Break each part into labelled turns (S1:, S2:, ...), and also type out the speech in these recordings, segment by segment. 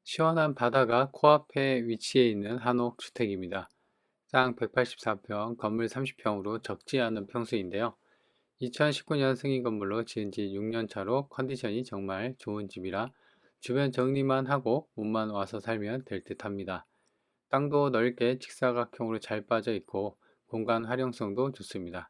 S1: 시원한 바다가 코앞에 위치해 있는 한옥 주택입니다. 땅 184평, 건물 30평으로 적지 않은 평수인데요. 2019년 승인 건물로 지은 지 6년 차로 컨디션이 정말 좋은 집이라 주변 정리만 하고 몸만 와서 살면 될 듯합니다. 땅도 넓게 직사각형으로 잘 빠져 있고 공간 활용성도 좋습니다.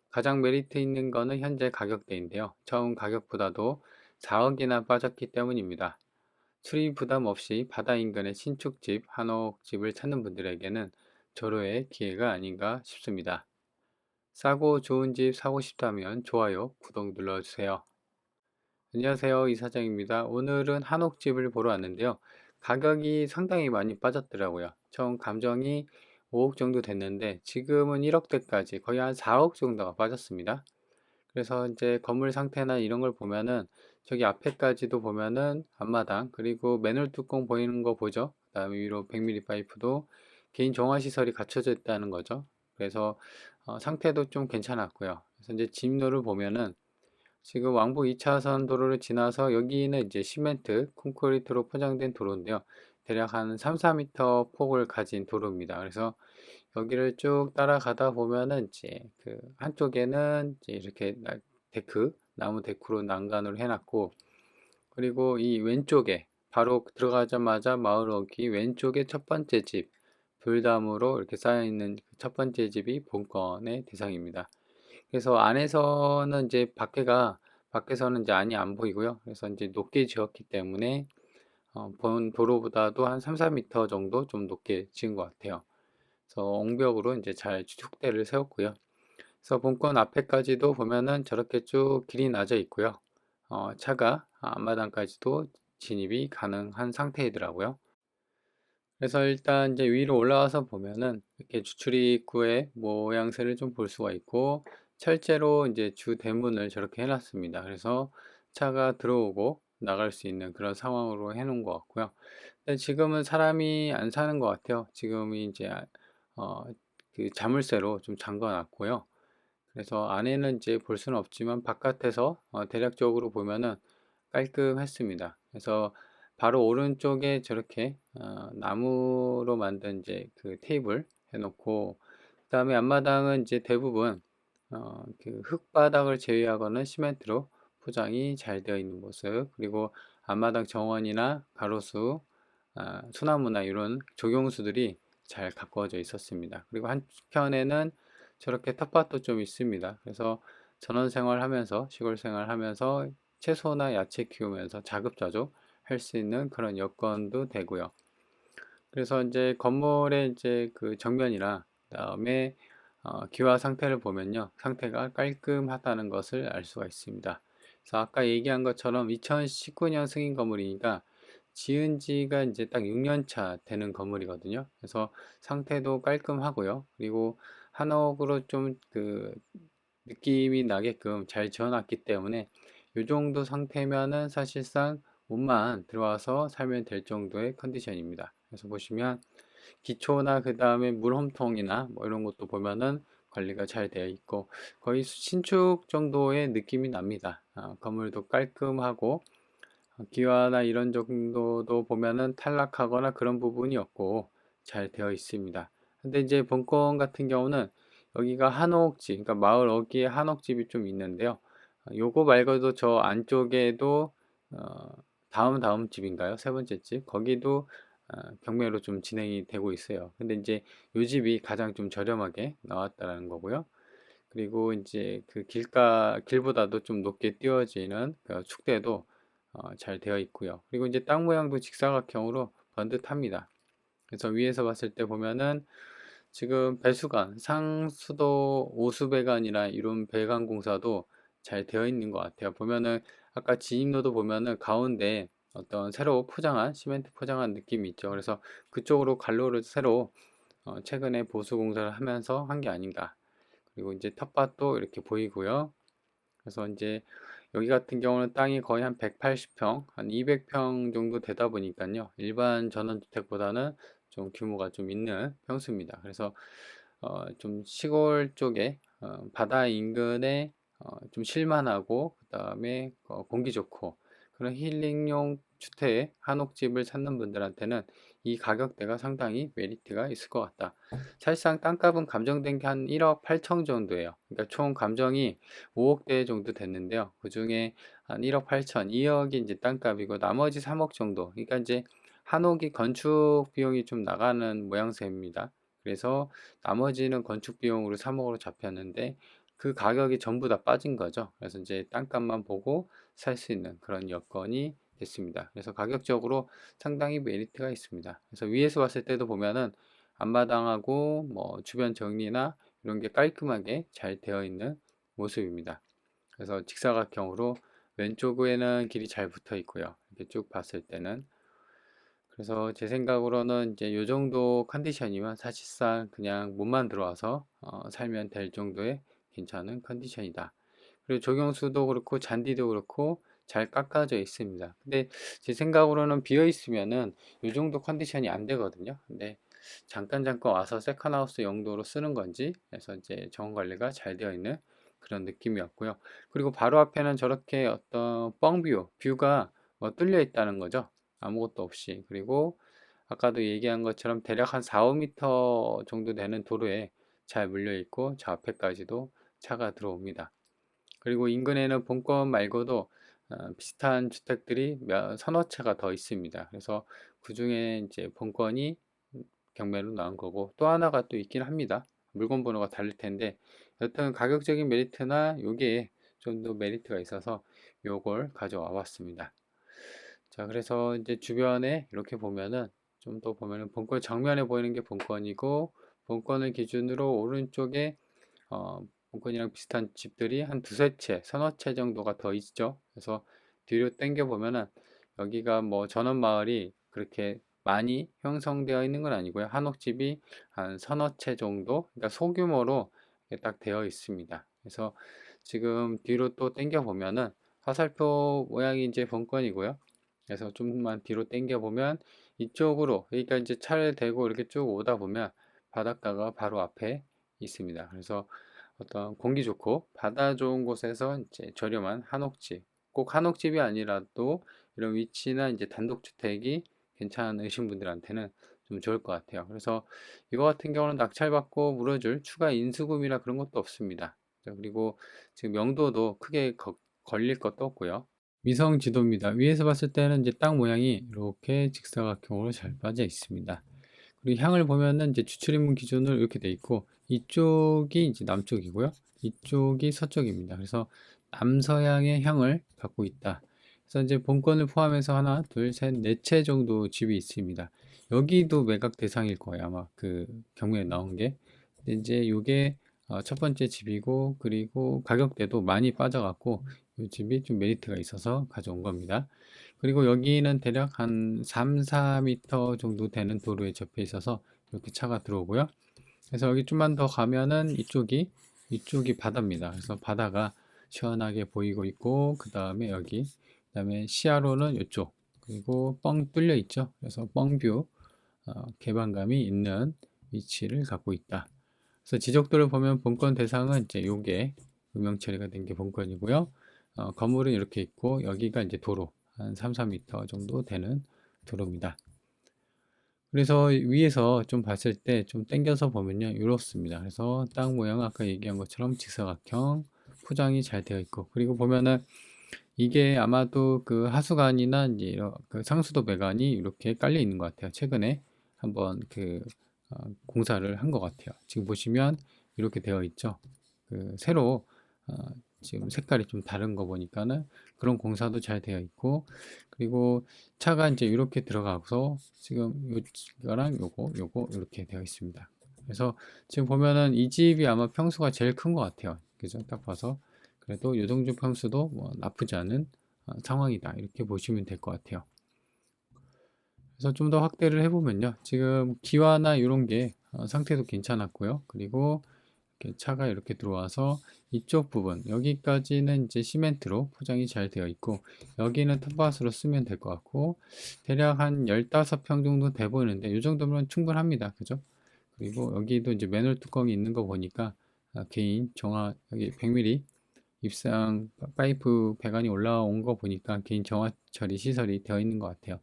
S1: 가장 메리트 있는 거는 현재 가격대인데요. 처음 가격보다도 4억이나 빠졌기 때문입니다. 수리 부담 없이 바다 인근의 신축집, 한옥집을 찾는 분들에게는 절호의 기회가 아닌가 싶습니다. 싸고 좋은 집 사고 싶다면 좋아요, 구독 눌러주세요. 안녕하세요, 이사장입니다. 오늘은 한옥집을 보러 왔는데요. 가격이 상당히 많이 빠졌더라고요. 총 감정이 5억 정도 됐는데 지금은 1억대까지 거의 한 4억 정도가 빠졌습니다. 그래서 이제 건물 상태나 이런 걸 보면은 저기 앞에까지도 보면은 앞마당 그리고 맨홀 뚜껑 보이는 거 보죠. 그다음에 위로 100mm 파이프도 개인 정화 시설이 갖춰져 있다는 거죠. 그래서 상태도 좀 괜찮았고요. 그래서 이제 진로를 보면은 지금 왕복 2차선 도로를 지나서 여기는 이제 시멘트, 콘크리트로 포장된 도로인데요. 대략 한 3, 4m 폭을 가진 도로입니다. 그래서 여기를 쭉 따라가다 보면은 이제 그 한쪽에는 이제 이렇게 데크, 나무 데크로 난간으로 해놨고, 그리고 이 왼쪽에 바로 들어가자마자 마을 어귀 왼쪽에 첫 번째 집, 돌담으로 이렇게 쌓여있는 첫 번째 집이 본건의 대상입니다. 그래서 안에서는 이제 밖에서는 이제 안이 안 보이고요. 그래서 이제 높게 지었기 때문에 본 도로보다도 한 3, 4m 정도 좀 높게 지은 것 같아요. 그래서 옹벽으로 이제 잘 축대를 세웠고요. 그래서 본건 앞에까지도 보면은 저렇게 쭉 길이 나져 있고요. 차가 앞마당까지도 진입이 가능한 상태이더라고요. 그래서 일단 이제 위로 올라와서 보면은 이렇게 주출입구의 모양새를 좀 볼 수가 있고, 철제로 이제 주 대문을 저렇게 해놨습니다. 그래서 차가 들어오고 나갈 수 있는 그런 상황으로 해놓은 것 같고요. 근데 지금은 사람이 안 사는 것 같아요. 지금이 이제 어, 그 자물쇠로 좀 잠가 놨고요. 그래서 안에는 이제 볼 수는 없지만 바깥에서 대략적으로 보면은 깔끔했습니다. 그래서 바로 오른쪽에 저렇게 나무로 만든 이제 그 테이블 해놓고, 그다음에 앞마당은 이제 대부분 그 흙바닥을 제외하고는 시멘트로 포장이 잘 되어 있는 모습, 그리고 앞마당 정원이나 가로수, 소나무나 이런 조경수들이 잘 가꾸어져 있었습니다. 그리고 한편에는 저렇게 텃밭도 좀 있습니다. 그래서 전원 생활하면서 시골 생활하면서 채소나 야채 키우면서 자급자족 할 수 있는 그런 여건도 되고요. 그래서 이제 건물의 이제 그 정면이나 그다음에 기와 상태를 보면요, 상태가 깔끔하다는 것을 알 수가 있습니다. 그래서 아까 얘기한 것처럼 2019년 승인 건물이니까 지은 지가 이제 딱 6년 차 되는 건물이거든요. 그래서 상태도 깔끔하고요. 그리고 한옥으로 좀 그 느낌이 나게끔 잘 지어놨기 때문에 이 정도 상태면은 사실상 몸만 들어와서 살면 될 정도의 컨디션입니다. 그래서 보시면 기초나 그 다음에 물홈통이나 뭐 이런 것도 보면은 관리가 잘 되어 있고 거의 신축 정도의 느낌이 납니다. 건물도 깔끔하고 기와나 이런 정도도 보면은 탈락하거나 그런 부분이 없고 잘 되어 있습니다. 근데 이제 본건 같은 경우는 여기가 한옥집, 그러니까 마을 어귀에 한옥집이 좀 있는데요. 요거 말고도 저 안쪽에도 어, 다음 집인가요? 세 번째 집. 거기도 경매로 좀 진행이 되고 있어요. 근데 이제 요 집이 가장 좀 저렴하게 나왔다라는 거고요. 그리고 이제 그 길보다도 좀 높게 띄워지는 그 축대도 잘 되어 있고요. 그리고 이제 땅 모양도 직사각형으로 번듯합니다. 그래서 위에서 봤을 때 보면은 지금 배수관, 상수도 오수배관이나 이런 배관 공사도 잘 되어 있는 것 같아요. 보면은 아까 진입로도 보면은 가운데 어떤 새로 포장한 시멘트 포장한 느낌이 있죠. 그래서 그쪽으로 갈로를 새로 최근에 보수 공사를 하면서 한 게 아닌가. 그리고 이제 텃밭도 이렇게 보이고요. 그래서 이제 여기 같은 경우는 땅이 거의 한 180평, 한 200평 정도 되다 보니까요. 일반 전원주택보다는 좀 규모가 좀 있는 평수입니다. 그래서 좀 시골 쪽에 바다 인근에 좀 쉴만하고 그다음에 공기 좋고 그런 힐링용 주택 한옥집을 찾는 분들한테는 이 가격대가 상당히 메리트가 있을 것 같다. 사실상 땅값은 감정된 게 한 1억 8천 정도예요. 그러니까 총 감정이 5억대 정도 됐는데요. 그 중에 한 1억 8천, 2억이 이제 땅값이고 나머지 3억 정도. 그러니까 이제 한옥이 건축 비용이 좀 나가는 모양새입니다. 그래서 나머지는 건축 비용으로 3억으로 잡혔는데 그 가격이 전부 다 빠진 거죠. 그래서 이제 땅값만 보고 살 수 있는 그런 여건이 됐습니다. 그래서 가격적으로 상당히 메리트가 있습니다. 그래서 위에서 봤을 때도 보면은 앞마당하고 뭐 주변 정리나 이런 게 깔끔하게 잘 되어 있는 모습입니다. 그래서 직사각형으로 왼쪽에는 길이 잘 붙어 있고요. 이렇게 쭉 봤을 때는 그래서 제 생각으로는 이제 요 정도 컨디션이면 사실상 그냥 몸만 들어와서 살면 될 정도의 괜찮은 컨디션이다. 그리고 조경수도 그렇고 잔디도 그렇고 잘 깎아져 있습니다. 근데 제 생각으로는 비어 있으면은 요 정도 컨디션이 안 되거든요. 근데 잠깐 와서 세컨하우스 용도로 쓰는 건지 그래서 이제 정원 관리가 잘 되어 있는 그런 느낌이었고요. 그리고 바로 앞에는 저렇게 어떤 뷰가 뭐 뚫려 있다는 거죠. 아무것도 없이. 그리고 아까도 얘기한 것처럼 대략 한 4, 5m 정도 되는 도로에 잘 물려 있고 저 앞에까지도 차가 들어옵니다. 그리고 인근에는 본권 말고도 비슷한 주택들이 서너 채가 더 있습니다. 그래서 그 중에 이제 본권이 경매로 나온 거고 또 하나가 또 있긴 합니다. 물건 번호가 다를 텐데 여튼 가격적인 메리트나 요게 좀 더 메리트가 있어서 요걸 가져와 봤습니다. 자, 그래서 이제 주변에 이렇게 보면은 좀 더 보면은 본권 정면에 보이는 게 본권이고 본권을 기준으로 오른쪽에 본권이랑 비슷한 집들이 한 두세 채, 서너 채 정도가 더 있죠. 그래서 뒤로 당겨 보면은 여기가 뭐 전원 마을이 그렇게 많이 형성되어 있는 건 아니고요. 한옥집이 한 서너 채 정도, 그러니까 소규모로 딱 되어 있습니다. 그래서 지금 뒤로 또 당겨 보면은 화살표 모양이 이제 본권이고요. 그래서 좀만 뒤로 당겨 보면 이쪽으로, 그러니까 이제 차를 대고 이렇게 쭉 오다 보면 바닷가가 바로 앞에 있습니다. 그래서 어떤 공기 좋고 바다 좋은 곳에서 이제 저렴한 한옥집, 꼭 한옥집이 아니라도 이런 위치나 이제 단독주택이 괜찮으신 분들한테는 좀 좋을 것 같아요. 그래서 이거 같은 경우는 낙찰받고 물어줄 추가 인수금이나 그런 것도 없습니다. 자, 그리고 지금 명도도 크게 걸릴 것도 없고요. 위성 지도입니다. 위에서 봤을 때는 이제 땅 모양이 이렇게 직사각형으로 잘 빠져 있습니다. 그리고 향을 보면은 이제 주출입문 기준으로 이렇게 돼 있고 이쪽이 이제 남쪽이고요. 이쪽이 서쪽입니다. 그래서 남서향의 향을 갖고 있다. 그래서 이제 본권을 포함해서 하나, 둘, 셋, 네 채 정도 집이 있습니다. 여기도 매각 대상일 거예요. 아마 그 경매에 나온 게. 근데 이제 요게 첫 번째 집이고 그리고 가격대도 많이 빠져갖고 이 집이 좀 메리트가 있어서 가져온 겁니다. 그리고 여기는 대략 한 3, 4m 정도 되는 도로에 접해 있어서 이렇게 차가 들어오고요. 그래서 여기 좀만 더 가면은 이쪽이 바다입니다. 그래서 바다가 시원하게 보이고 있고 그 다음에 여기 그 다음에 시야로는 이쪽 그리고 뻥 뚫려 있죠. 그래서 뻥뷰 개방감이 있는 위치를 갖고 있다. 그래서 지적도를 보면 본권 대상은 이제 요게 음영 처리가 된 게 본권이고요. 건물은 이렇게 있고 여기가 이제 도로 한 3, 4m 정도 되는 도로입니다. 그래서 위에서 좀 봤을 때 좀 당겨서 보면요 이렇습니다. 그래서 땅 모양은 아까 얘기한 것처럼 직사각형 포장이 잘 되어 있고 그리고 보면은 이게 아마도 그 하수관이나 이제 이런 그 상수도 배관이 이렇게 깔려 있는 것 같아요. 최근에 한번 그 공사를 한 것 같아요. 지금 보시면 이렇게 되어 있죠. 그 새로 어, 지금 색깔이 좀 다른 거 보니까는 그런 공사도 잘 되어 있고 그리고 차가 이제 이렇게 들어가서 지금 요거랑 요거 이렇게 되어 있습니다. 그래서 지금 보면은 이 집이 아마 평수가 제일 큰 것 같아요. 그죠? 딱 봐서 그래도 요정도 평수도 뭐 나쁘지 않은 상황이다 이렇게 보시면 될 것 같아요. 그래서 좀 더 확대를 해보면요. 지금 기와나 이런 게 상태도 괜찮았고요. 그리고 이렇게 차가 이렇게 들어와서 이쪽 부분 여기까지는 이제 시멘트로 포장이 잘 되어 있고 여기는 텃밭으로 쓰면 될 것 같고 대략 한 15평 정도 돼 보이는데 이 정도면 충분합니다. 그죠? 그리고 여기도 이제 맨홀 뚜껑이 있는 거 보니까 개인 정화 여기 100mm 입상 파이프 배관이 올라온 거 보니까 개인 정화 처리 시설이 되어 있는 것 같아요.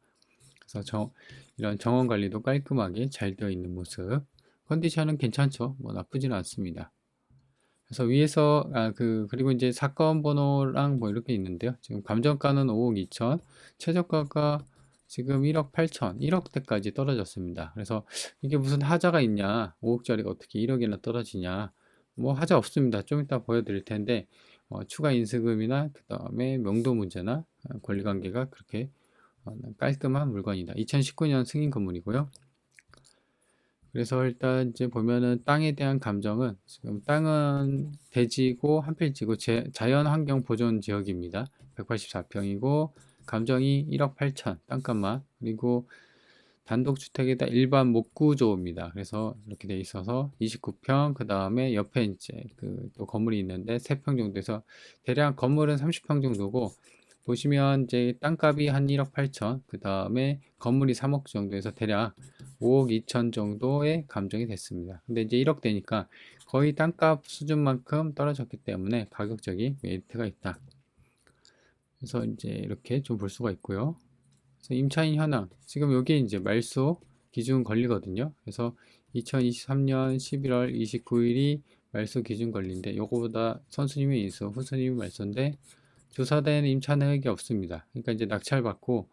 S1: 그래서 이런 정원 관리도 깔끔하게 잘 되어 있는 모습. 컨디션은 괜찮죠. 뭐 나쁘지는 않습니다. 그래서 위에서 그리고 이제 사건 번호랑 뭐 이렇게 있는데요. 지금 감정가는 5억 2천, 최저가가 지금 1억 8천, 1억대까지 떨어졌습니다. 그래서 이게 무슨 하자가 있냐? 5억짜리가 어떻게 1억이나 떨어지냐? 뭐 하자 없습니다. 좀 이따 보여드릴 텐데 추가 인수금이나 그 다음에 명도 문제나 권리관계가 그렇게 깔끔한 물건이다. 2019년 승인 건물이고요. 그래서 일단 이제 보면은 땅에 대한 감정은 지금 땅은 대지고 한 필지고 자연환경 보존 지역입니다. 184평이고 감정이 1억 8천 땅값만, 그리고 단독주택에다 일반 목구조입니다. 그래서 이렇게 돼 있어서 29평, 그 다음에 옆에 이제 그 또 건물이 있는데 3평 정도에서 대략 건물은 30평 정도고, 보시면 이제 땅값이 한 1억 8천, 그 다음에 건물이 3억 정도에서 대략 5억 2천 정도의 감정이 됐습니다. 근데 이제 1억 되니까 거의 땅값 수준만큼 떨어졌기 때문에 가격적인 메리트가 있다. 그래서 이제 이렇게 좀 볼 수가 있고요. 그래서 임차인 현황, 지금 여기 이제 말소 기준 권리거든요. 그래서 2023년 11월 29일이 말소 기준 권리인데, 요거보다 선수님이 인수, 후수님이 말소인데 조사된 임차 내역이 없습니다. 그러니까 이제 낙찰받고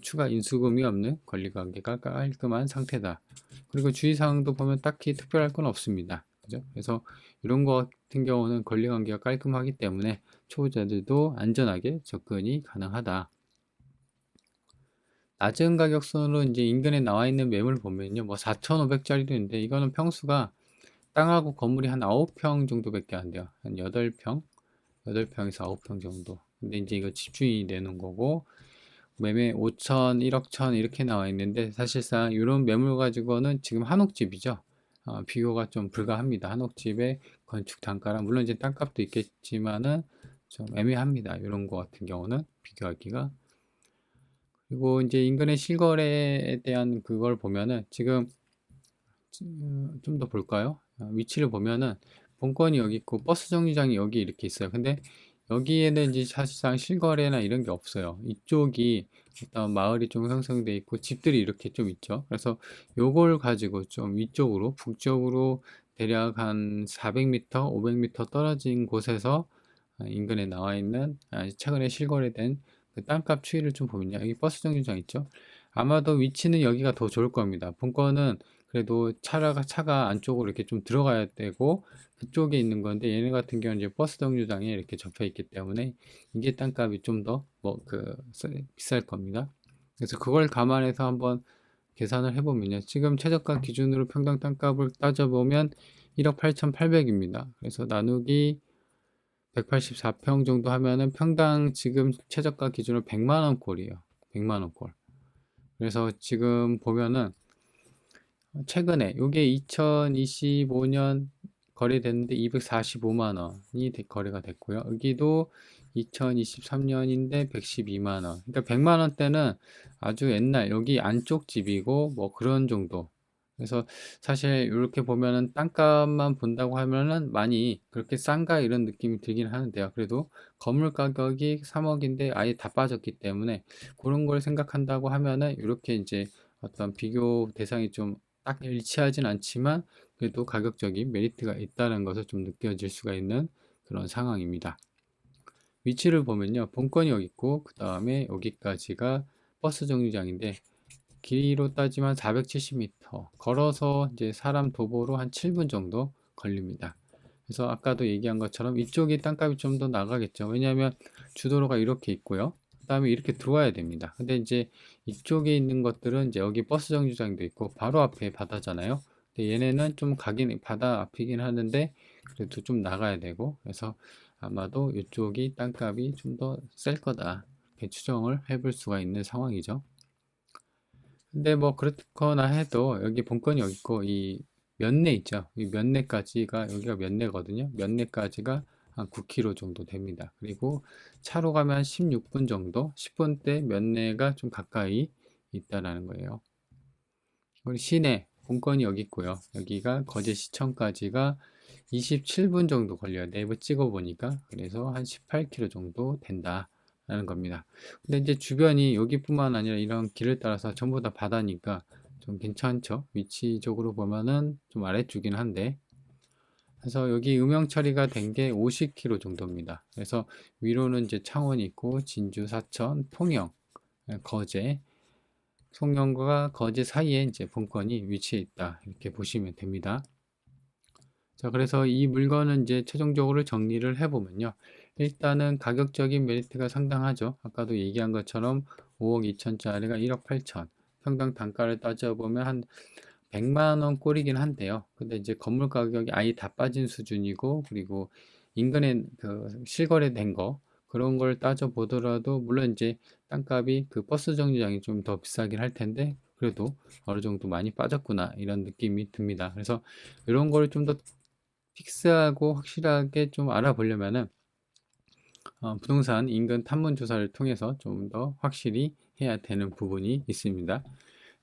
S1: 추가 인수금이 없는 권리관계가 깔끔한 상태다. 그리고 주의사항도 보면 딱히 특별할 건 없습니다. 그죠? 그래서 이런 거 같은 경우는 권리관계가 깔끔하기 때문에 초보자들도 안전하게 접근이 가능하다. 낮은 가격선으로 이제 인근에 나와 있는 매물 보면요, 뭐 4,500짜리도 있는데 이거는 평수가 땅하고 건물이 한 9평 정도밖에 안 돼요. 한 8평, 8평에서 9평 정도. 근데 이제 이거 집주인이 내는 거고, 매매 5천, 1억 천 이렇게 나와 있는데, 사실상 이런 매물 가지고는 지금 한옥집이죠. 비교가 좀 불가합니다. 한옥집의 건축 단가랑, 물론 이제 땅값도 있겠지만은 좀 애매합니다. 이런 거 같은 경우는 비교하기가. 그리고 이제 인근의 실거래에 대한 그걸 보면은 지금 좀 더 볼까요? 위치를 보면은 본건이 여기 있고 버스 정류장이 여기 이렇게 있어요. 근데 여기에는 이제 사실상 실거래나 이런 게 없어요. 이쪽이 일단 마을이 좀 형성돼 있고 집들이 이렇게 좀 있죠. 그래서 요걸 가지고 좀 위쪽으로 북쪽으로 대략 한 400m, 500m 떨어진 곳에서 인근에 나와 있는 최근에 실거래된 그 땅값 추이를 좀 보면요. 여기 버스 정류장 있죠. 아마도 위치는 여기가 더 좋을 겁니다. 본건은 그래도 차가 안쪽으로 이렇게 좀 들어가야 되고 그쪽에 있는 건데, 얘네 같은 경우는 이제 버스 정류장에 이렇게 접해 있기 때문에 이게 땅값이 좀 더 비쌀 겁니다. 그래서 그걸 감안해서 한번 계산을 해보면요. 지금 최저가 기준으로 평당 땅값을 따져보면 1억 8,800입니다. 그래서 나누기 184평 정도 하면은 평당 지금 최저가 기준으로 100만 원 꼴이에요. 100만 원 꼴. 그래서 지금 보면은 최근에 요게 2025년 거래됐는데 245만 원이 거래가 됐고요. 여기도 2023년인데 112만 원. 그러니까 100만 원대는 아주 옛날 여기 안쪽 집이고 뭐 그런 정도. 그래서 사실 이렇게 보면은 땅값만 본다고 하면은 많이 그렇게 싼가 이런 느낌이 들긴 하는데요. 그래도 건물 가격이 3억인데 아예 다 빠졌기 때문에 그런 걸 생각한다고 하면은 이렇게 이제 어떤 비교 대상이 좀 딱 일치하진 않지만 그래도 가격적인 메리트가 있다는 것을 좀 느껴질 수가 있는 그런 상황입니다. 위치를 보면요, 본건이 여기 있고 그 다음에 여기까지가 버스 정류장인데 길이로 따지면 470m, 걸어서 이제 사람 도보로 한 7분 정도 걸립니다. 그래서 아까도 얘기한 것처럼 이쪽이 땅값이 좀 더 나가겠죠. 왜냐하면 주도로가 이렇게 있고요. 그 다음에 이렇게 들어와야 됩니다. 근데 이제 이쪽에 있는 것들은 이제 여기 버스 정류장도 있고 바로 앞에 바다잖아요. 근데 얘네는 좀 가긴 바다 앞이긴 하는데 그래도 좀 나가야 되고, 그래서 아마도 이쪽이 땅값이 좀 더 셀 거다, 이렇게 추정을 해볼 수가 있는 상황이죠. 근데 뭐 그렇거나 해도 여기 본건이 여기 있고 이 면내 있죠. 이 면내까지가, 여기가 면내거든요. 면내까지가 한 9km 정도 됩니다. 그리고 차로 가면 한 16분 정도, 10분대 면내가 좀 가까이 있다라는 거예요. 우리 시내 본건이 여기 있고요. 여기가 거제시청까지가 27분 정도 걸려요. 네이버 찍어 보니까. 그래서 한 18km 정도 된다라는 겁니다. 근데 이제 주변이 여기뿐만 아니라 이런 길을 따라서 전부 다 바다니까 좀 괜찮죠? 위치적으로 보면은 좀 아래쪽이긴 한데. 그래서 여기 음영 처리가 된 게 50km 정도입니다. 그래서 위로는 이제 창원이 있고 진주, 사천, 통영, 거제, 송영과 거제 사이에 이제 본건이 위치해 있다. 이렇게 보시면 됩니다. 자, 그래서 이 물건은 이제 최종적으로 정리를 해보면요. 일단은 가격적인 메리트가 상당하죠. 아까도 얘기한 것처럼 5억 2천짜리가 1억 8천. 평당 단가를 따져보면 한 100만 원 꼴이긴 한데요. 근데 이제 건물 가격이 아예 다 빠진 수준이고, 그리고 인근에 그 실거래된 거, 그런 걸 따져보더라도, 물론 이제 땅값이 그 버스 정류장이 좀 더 비싸긴 할 텐데, 그래도 어느 정도 많이 빠졌구나, 이런 느낌이 듭니다. 그래서 이런 걸 좀 더 픽스하고 확실하게 좀 알아보려면은, 부동산 인근 탐문 조사를 통해서 좀 더 확실히 해야 되는 부분이 있습니다.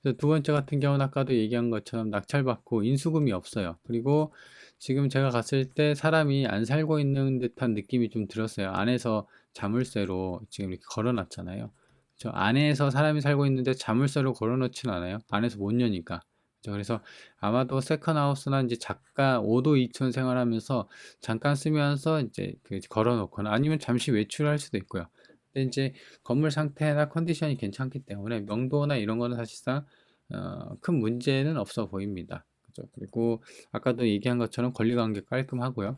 S1: 그래서 두 번째 같은 경우는 아까도 얘기한 것처럼 낙찰받고 인수금이 없어요. 그리고 지금 제가 갔을 때 사람이 안 살고 있는 듯한 느낌이 좀 들었어요. 안에서 자물쇠로 지금 이렇게 걸어놨잖아요. 저 안에서 사람이 살고 있는데 자물쇠로 걸어놓진 않아요. 안에서 못 여니까. 그래서 아마도 세컨하우스나 이제 작가 5도 2촌 생활하면서 잠깐 쓰면서 이제 그 걸어놓거나 아니면 잠시 외출할 수도 있고요. 근데 이제 건물 상태나 컨디션이 괜찮기 때문에 명도나 이런 거는 사실상 큰 문제는 없어 보입니다. 그죠? 그리고 아까도 얘기한 것처럼 권리관계 깔끔하고요.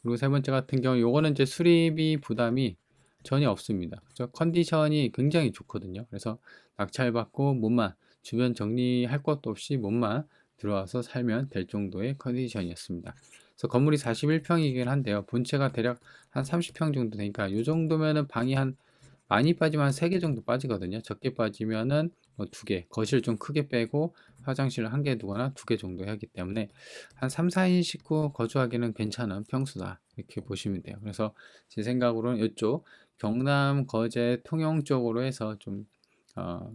S1: 그리고 세 번째 같은 경우 요거는 이제 수리비 부담이 전혀 없습니다. 그죠? 컨디션이 굉장히 좋거든요. 그래서 낙찰받고 몸만 주변 정리할 것도 없이 몸만 들어와서 살면 될 정도의 컨디션이었습니다. 그래서 건물이 41평이긴 한데요. 본체가 대략 한 30평 정도 되니까 요 정도면은 방이 한 많이 빠지면 한 3개 정도 빠지거든요. 적게 빠지면은 뭐 2개, 거실 좀 크게 빼고 화장실을 1개 두거나 2개 정도 하기 때문에 한 3, 4인 식구 거주하기는 괜찮은 평수다. 이렇게 보시면 돼요. 그래서 제 생각으로는 이쪽 경남, 거제, 통영 쪽으로 해서 좀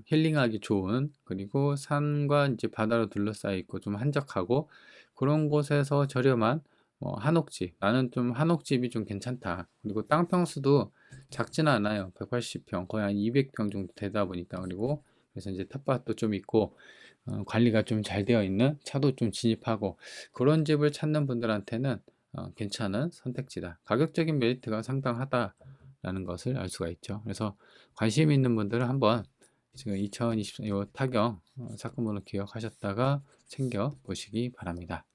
S1: 힐링하기 좋은, 그리고 산과 이제 바다로 둘러싸여 있고 좀 한적하고 그런 곳에서 저렴한 한옥집, 나는 좀 한옥집이 좀 괜찮다. 그리고 땅 평수도 작지는 않아요. 180평, 거의 한 200평 정도 되다 보니까. 그리고 그래서 이제 텃밭도 좀 있고 관리가 좀 잘 되어 있는, 차도 좀 진입하고 그런 집을 찾는 분들한테는 괜찮은 선택지다. 가격적인 메리트가 상당하다라는 것을 알 수가 있죠. 그래서 관심 있는 분들은 한번 지금 2024 타경 사건번호 기억하셨다가 챙겨 보시기 바랍니다.